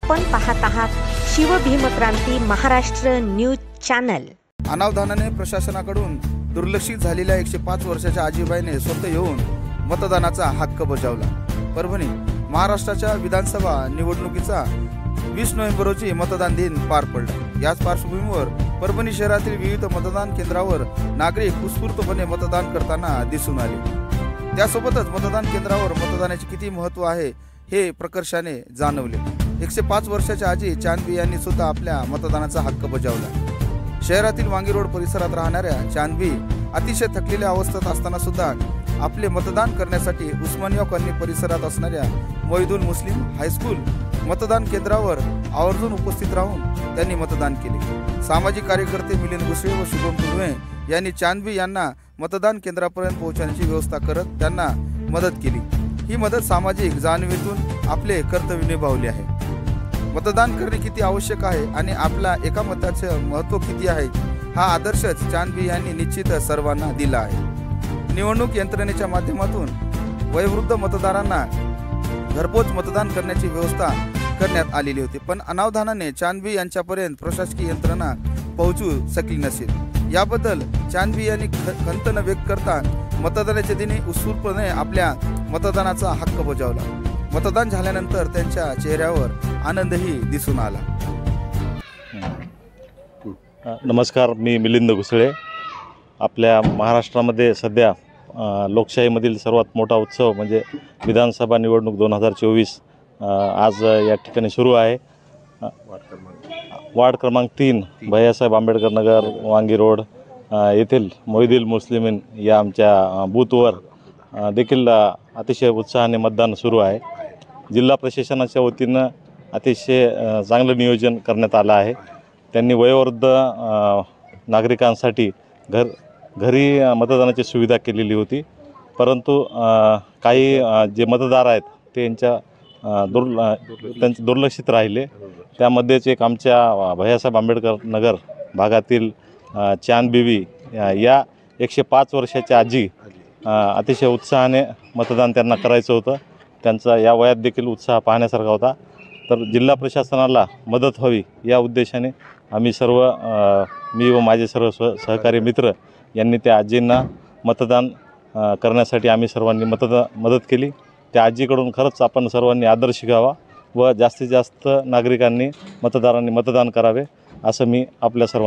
आपण पाहत आहात शिवभीमक्रांती महाराष्ट्र न्यूज चॅनल। अनावधानाने प्रशासनाकडून दुर्लक्षित झालेल्या 105 वर्षाच्या आजीबाईने स्वतः येऊन मतदानाचा हक्क बजावला। परभणी महाराष्ट्राच्या विधानसभा निवडणुकीचा 20 नोव्हेंबर रोजी मतदान दिन पार पडला। याच पार्श्वभूमीवर परभणी शहरातील विविध मतदान केंद्रावर नागरिक उत्स्फूर्तपणे मतदान करताना दिसून आले। त्यासोबतच मतदान केंद्रावर मतदानाचे किती महत्त्व आहे हे प्रकर्षाने जाणवले। 105 वर्षाच्या आजी चांदबी यांनी सुद्धा आपल्या मतदानाचा हक्क बजावला। शहरातील वांगी रोड परिसरात राहणाऱ्या चांदबी अतिशय थकलेल्या अवस्थेत असताना सुद्धा आपले मतदान करण्यासाठी उस्मानिया कॉलनी परिसरात असणाऱ्या मोहिदुल मुस्लिम हायस्कूल मतदान केंद्रावर आवर्जून उपस्थित राहून त्यांनी मतदान केले। सामाजिक कार्यकर्ते मिलिंद घुसळे व शुभम तुर्वे यांनी चांदबी यांना मतदान केंद्रापर्यंत पोहोचण्याची व्यवस्था करत त्यांना मदत केली। ही मदत सामाजिक जाणीवेतून आपले कर्तव्य निभावले आहे। मतदान करणे किती आवश्यक आहे आणि आपला एका मताचे महत्त्व किती आहे हा आदर्शच चांदबी यांनी निश्चितच सर्वांना दिला आहे। निवडणूक यंत्रणेच्या माध्यमातून वयोवृद्ध मतदारांना घरपोच मतदान करण्याची व्यवस्था करण्यात आलेली होती, पण अनावधानाने चांदबी यांच्यापर्यंत प्रशासकीय यंत्रणा पोहोचू शकली नसेल। याबद्दल चांदबी यांनी खंत व्यक्त करता मतदानाच्या दिनी उत्स्फूर्तपणे आपल्या मतदानाचा हक्क बजावला। मतदान झाल्यानंतर त्यांच्या चेहऱ्यावर आनंदही दिसून आला। नमस्कार, मी मिलिंद घुसळे। आपल्या महाराष्ट्रामध्ये सध्या लोकशाहीमधील सर्वात मोठा उत्सव म्हणजे विधानसभा निवडणूक 2024 आज या ठिकाणी सुरू आहे। वार्ड क्रमांक 3 भैयासाहेब आंबेडकर नगर वांगी रोड येथील मोहिदुल मुस्लिमीन या आमच्या बूथवर देखील अतिशय उत्साहाने मतदान सुरू आहे। जिल्हा प्रशासनाच्या वतीनं अतिशय चांगलं नियोजन करण्यात आलं आहे। त्यांनी वयोवृद्ध नागरिकांसाठी घरी मतदानाची सुविधा केलेली होती, परंतु काही जे मतदार आहेत त्यांचे दुर्लक्षित राहिले। त्यामध्येच एक आमच्या भैयासाहेब आंबेडकर नगर भागातील चांदबी या 105 वर्षाच्या आजी अतिशय उत्साहाने मतदान त्यांना करायचं होतं। त्यांचा या वयात देखील उत्साह पाहण्यासारखा होता। तर जिल्हा प्रशासनाला मदत व्हावी या उद्देशाने आम्ही सर्व मी व माझे सर्व सहकारी मित्र यांनी त्या आजींना मतदान करण्यासाठी आम्ही सर्वांनी मदत केली। त्या आजीकडून खरंच आपण सर्वांनी आदर्श घ्यावा व जास्तीत जास्त नागरिकांनी मतदारांनी मतदान करावे असं मी आपल्या सर्वांना